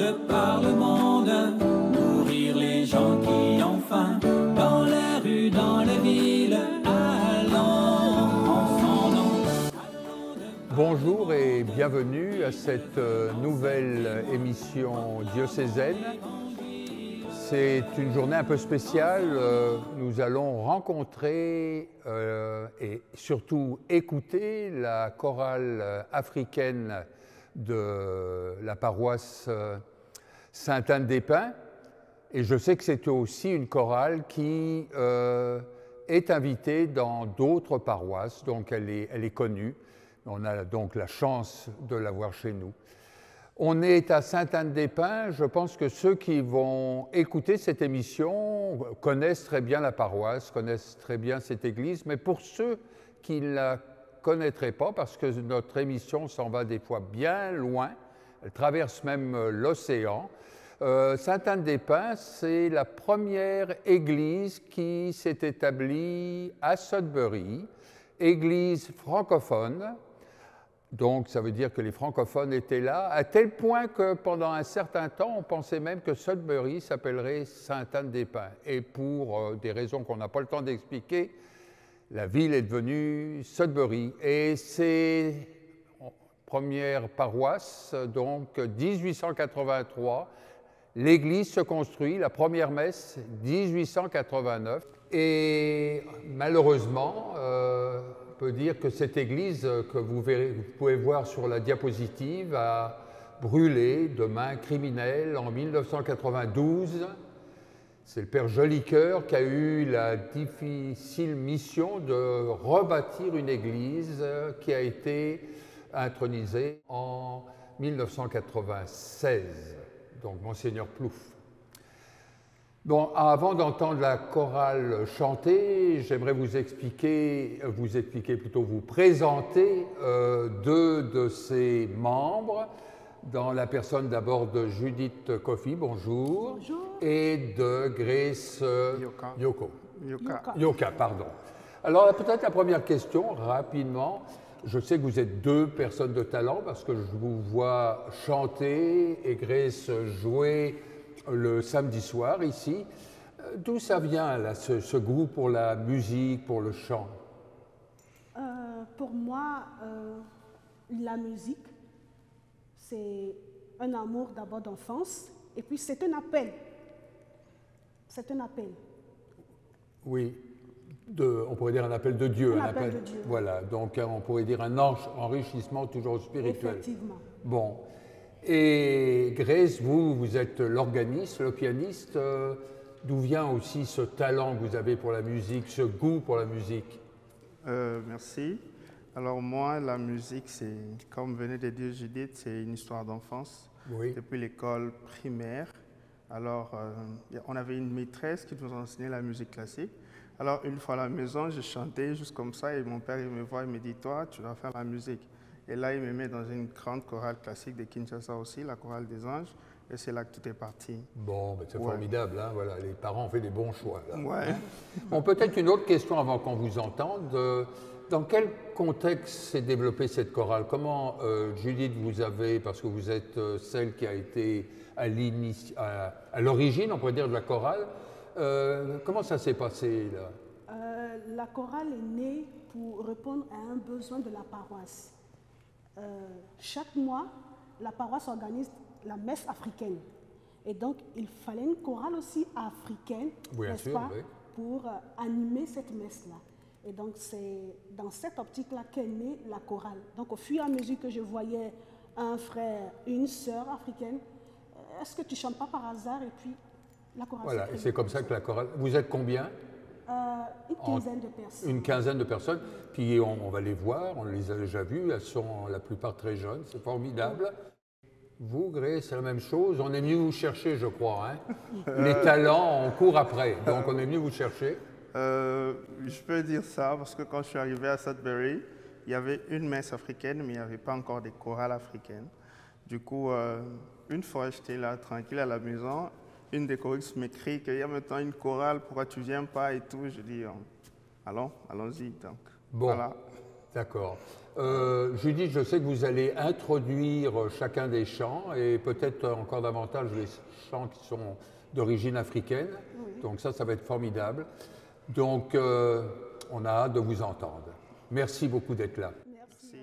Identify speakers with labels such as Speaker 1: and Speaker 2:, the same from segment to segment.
Speaker 1: de par le monde, nourrir les gens qui ont faim, dans les rues, dans les villes, allons en son nom.
Speaker 2: Bonjour et bienvenue à cette nouvelle émission diocésaine. C'est une journée un peu spéciale. Nous allons rencontrer et surtout écouter la chorale africaine de la paroisse Sainte-Anne-des-Pins. Et je sais que c'est aussi une chorale qui est invitée dans d'autres paroisses, donc elle est connue. On a donc la chance de l'avoir chez nous. On est à Sainte-Anne-des-Pins. Je pense que ceux qui vont écouter cette émission connaissent très bien la paroisse, connaissent très bien cette église, mais pour ceux qui ne la connaîtraient pas, parce que notre émission s'en va des fois bien loin, elle traverse même l'océan, Sainte-Anne-des-Pins, c'est la première église qui s'est établie à Sudbury, église francophone. Donc, ça veut dire que les francophones étaient là, à tel point que pendant un certain temps, on pensait même que Sudbury s'appellerait Sainte-Anne-des-Pins. Et pour des raisons qu'on n'a pas le temps d'expliquer, la ville est devenue Sudbury. Et c'est première paroisse, donc 1883, l'église se construit, la première messe 1889. Et malheureusement, on peut dire que cette église que vous pouvez voir sur la diapositive a brûlé de main criminelle en 1992. C'est le père Jolicoeur qui a eu la difficile mission de rebâtir une église qui a été intronisée en 1996, donc Monseigneur Plouffe. Bon, avant d'entendre la chorale chanter, j'aimerais vous présenter deux de ses membres, dans la personne d'abord de Judith Kofi, bonjour,
Speaker 3: bonjour,
Speaker 2: et de Grace Yoka, pardon. Alors peut-être la première question, rapidement. Je sais que vous êtes deux personnes de talent parce que je vous vois chanter et Grace jouer le samedi soir ici. D'où ça vient, là, ce goût pour la musique, pour le chant?
Speaker 3: Pour moi, la musique, c'est un amour d'abord d'enfance, et puis c'est un appel. C'est un appel.
Speaker 2: Oui, on pourrait dire un appel de Dieu.
Speaker 3: Un appel de Dieu.
Speaker 2: Voilà, donc on pourrait dire un enrichissement toujours spirituel.
Speaker 3: Effectivement.
Speaker 2: Bon. Et Grace, vous êtes l'organiste, le pianiste. D'où vient aussi ce talent que vous avez pour la musique, ce goût pour la musique?
Speaker 4: Merci. Alors moi, la musique, c'est, comme venait de dire Judith, c'est une histoire d'enfance.
Speaker 2: Oui.
Speaker 4: Depuis l'école primaire. Alors, on avait une maîtresse qui nous enseignait la musique classique. Alors, une fois à la maison, je chantais juste comme ça et mon père, il me voit, il me dit, toi, tu dois faire la musique. Et là, il me met dans une grande chorale classique de Kinshasa aussi, la chorale des anges, et c'est là que tout est parti.
Speaker 2: Bon, ben c'est formidable, hein, voilà, les parents ont fait des bons choix. Là.
Speaker 4: Ouais.
Speaker 2: Bon, peut-être une autre question avant qu'on vous entende. Dans quel contexte s'est développée cette chorale? Comment, Judith, vous avez, parce que vous êtes celle qui a été à l'origine, on pourrait dire, de la chorale, comment ça s'est passé, là?
Speaker 3: La chorale est née pour répondre à un besoin de la paroisse. Chaque mois, la paroisse organise la messe africaine. Et donc, il fallait une chorale aussi africaine, n'est-ce pas, oui, pour animer cette messe-là. Et donc, c'est dans cette optique-là qu'est née la chorale. Donc, au fur et à mesure que je voyais un frère, une sœur africaine, est-ce que tu ne chantes pas par hasard? Et puis, la chorale.
Speaker 2: Voilà, et c'est comme ça que la chorale... Vous êtes combien?
Speaker 3: Une quinzaine de personnes.
Speaker 2: Une quinzaine de personnes. Puis on va les voir, on les a déjà vues, elles sont la plupart très jeunes, c'est formidable. Vous, Grace, c'est la même chose. On est venu vous chercher, je crois. Hein? Les talents, on court après. Donc on est venu vous chercher.
Speaker 4: Je peux dire ça parce que quand je suis arrivé à Sudbury, il y avait une messe africaine, mais il n'y avait pas encore des chorales africaines. Du coup, une fois j'étais là tranquille à la maison, une des choristes m'écrit qu'il y a maintenant une chorale, pourquoi tu ne viens pas et tout. Je dis, allons-y. Donc,
Speaker 2: bon,
Speaker 4: voilà.
Speaker 2: D'accord. Judith, je sais que vous allez introduire chacun des chants et peut-être encore davantage les chants qui sont d'origine africaine. Oui. Donc ça va être formidable. Donc on a hâte de vous entendre. Merci beaucoup d'être là.
Speaker 3: Merci.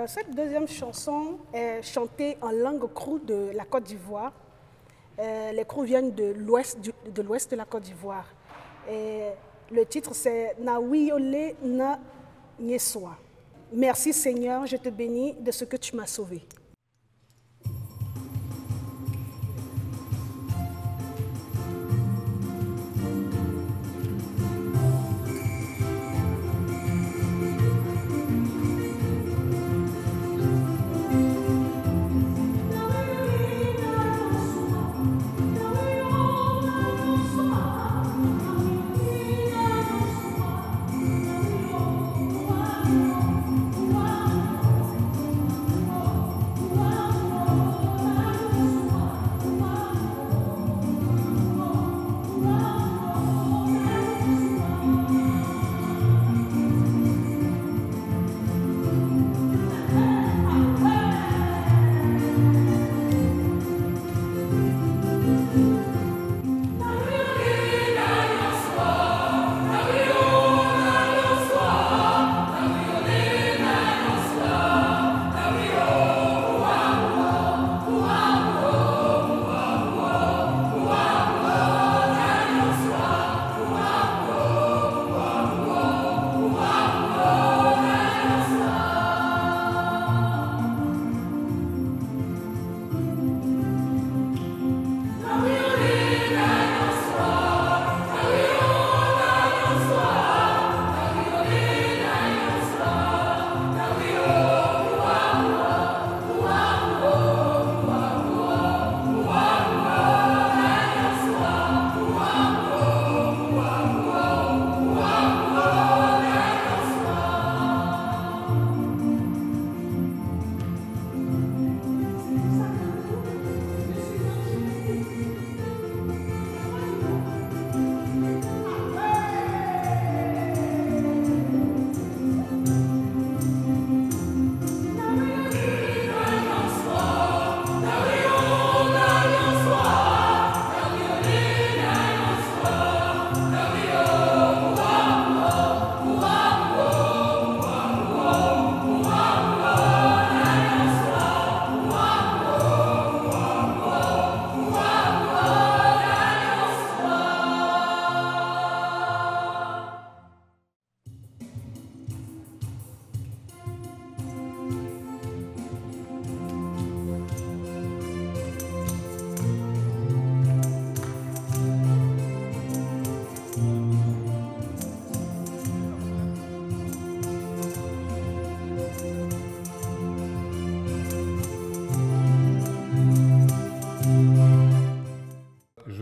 Speaker 3: Cette deuxième chanson est chantée en langue krou de la Côte d'Ivoire. Les krous viennent de l'ouest de la Côte d'Ivoire. Le titre, c'est « Na wiole na nyeswa ». Merci Seigneur, je te bénis de ce que tu m'as sauvé.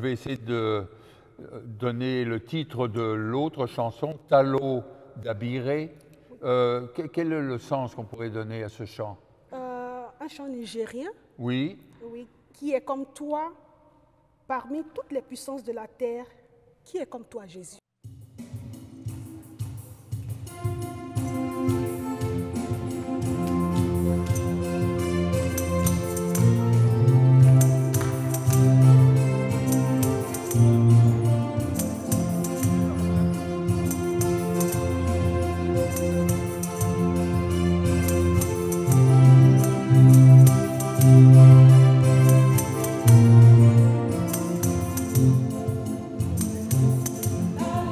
Speaker 2: Essayer de donner le titre de l'autre chanson, Talo d'Abiré. Quel est le sens qu'on pourrait donner à ce chant?
Speaker 3: Un chant nigérien.
Speaker 2: Oui.
Speaker 3: Oui, qui est comme toi, parmi toutes les puissances de la terre, qui est comme toi, Jésus.
Speaker 1: La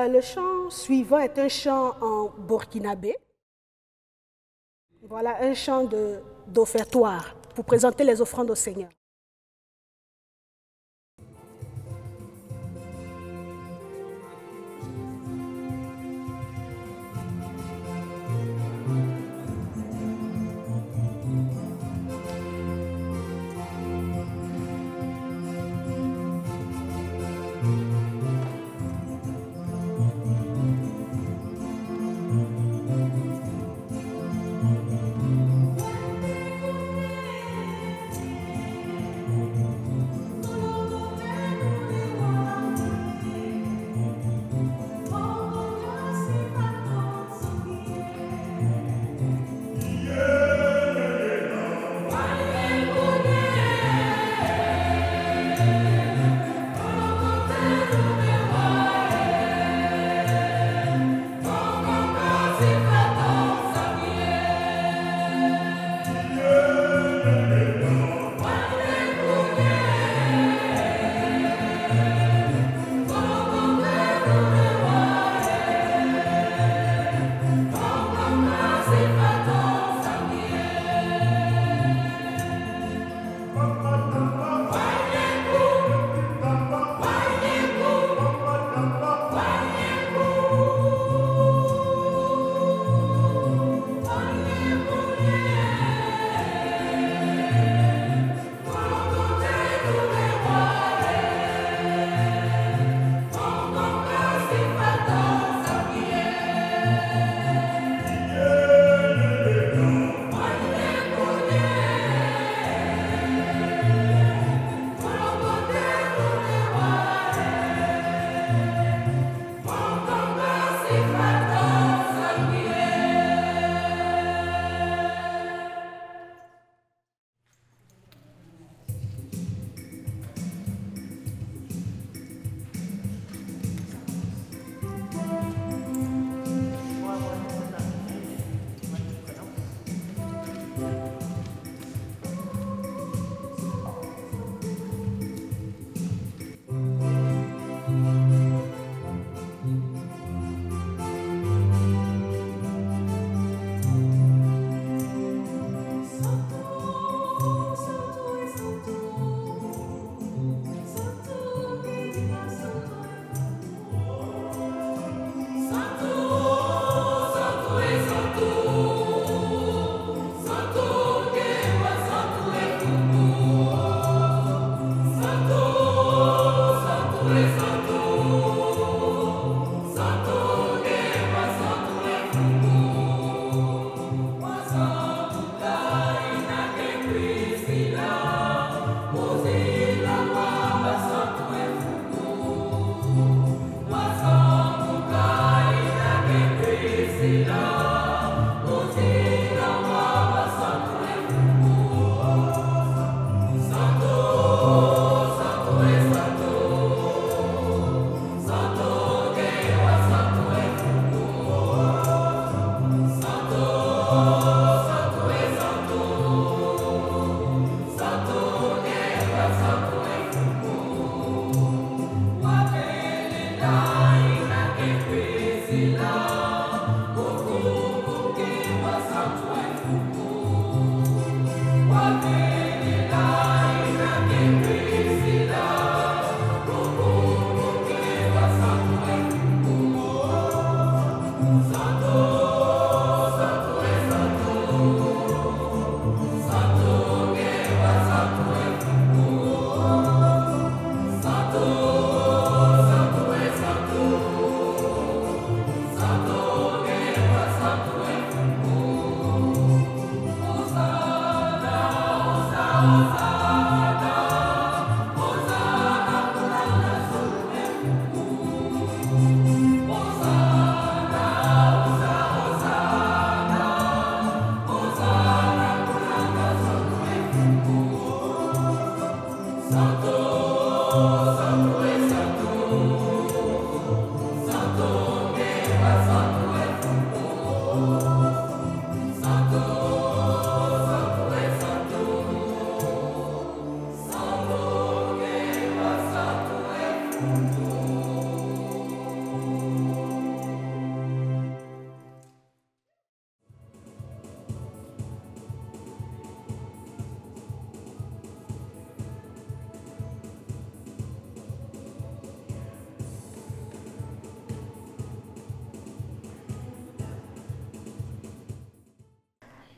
Speaker 3: Le chant suivant est un chant en burkinabé. Voilà un chant d'offertoire pour présenter les offrandes au Seigneur.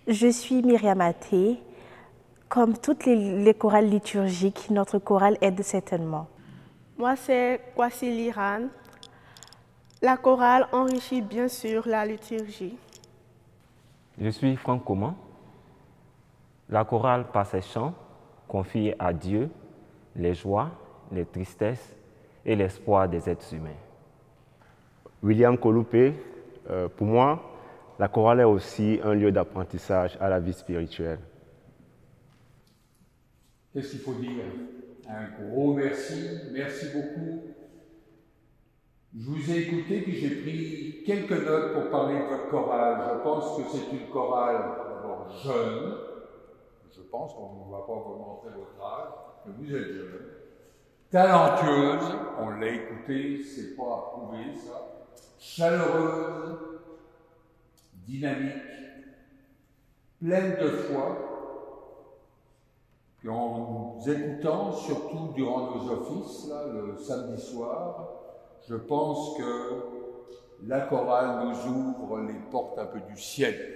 Speaker 5: Je suis Myriam Athé. Comme toutes les chorales liturgiques, notre chorale aide certainement.
Speaker 6: Moi, c'est Kwasi Liran. La chorale enrichit bien sûr la liturgie.
Speaker 7: Je suis Franck Coman. La chorale, par ses chants, confie à Dieu les joies, les tristesses et l'espoir des êtres humains.
Speaker 8: William Koloupé, pour moi, la chorale est aussi un lieu d'apprentissage à la vie spirituelle.
Speaker 2: Qu'est-ce qu'il faut dire? Un gros merci, merci beaucoup. Je vous ai écouté puis j'ai pris quelques notes pour parler de votre chorale. Je pense que c'est une chorale d'abord jeune. Je pense qu'on ne va pas vous montrer votre âge, mais vous êtes jeune. Talentueuse, on l'a écouté, c'est pas à prouver ça. Chaleureuse, dynamique, pleine de foi. Puis en vous écoutant, surtout durant nos offices, là, le samedi soir, je pense que la chorale nous ouvre les portes un peu du ciel.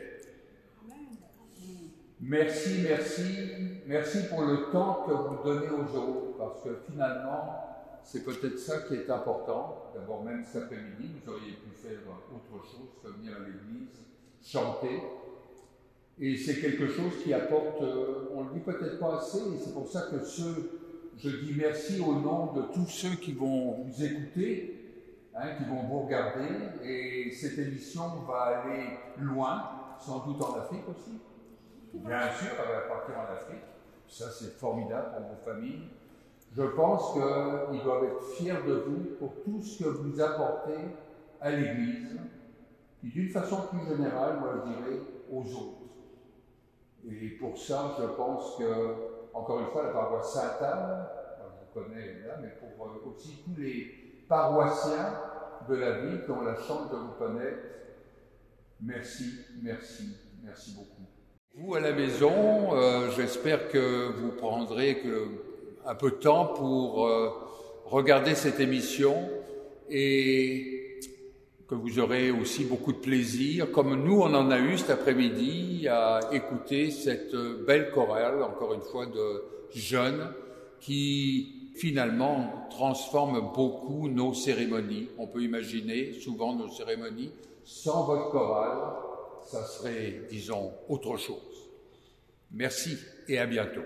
Speaker 2: Merci, merci, merci pour le temps que vous donnez aux autres, parce que finalement, c'est peut-être ça qui est important. D'abord, même cet après-midi, vous auriez pu faire autre chose que venir à l'église, chanter. Et c'est quelque chose qui apporte, on ne le dit peut-être pas assez, et c'est pour ça que je dis merci au nom de tous ceux qui vont vous écouter, qui vont vous regarder, et cette émission va aller loin, sans doute en Afrique aussi. Bien sûr, elle va partir en Afrique, ça c'est formidable pour vos familles. Je pense qu'ils doivent être fiers de vous pour tout ce que vous apportez à l'Église, et d'une façon plus générale, moi je dirais, aux autres. Et pour ça, je pense que, encore une fois, la paroisse Sainte-Anne, je vous connais là, mais pour aussi tous les paroissiens de la ville qui ont la chance de vous connaître, merci, merci, merci beaucoup. Vous à la maison, j'espère que vous prendrez un peu de temps pour regarder cette émission et que vous aurez aussi beaucoup de plaisir, comme nous on en a eu cet après-midi, à écouter cette belle chorale, encore une fois de jeunes, qui finalement transforme beaucoup nos cérémonies. On peut imaginer souvent nos cérémonies sans votre chorale, ça serait, disons, autre chose. Merci et à bientôt.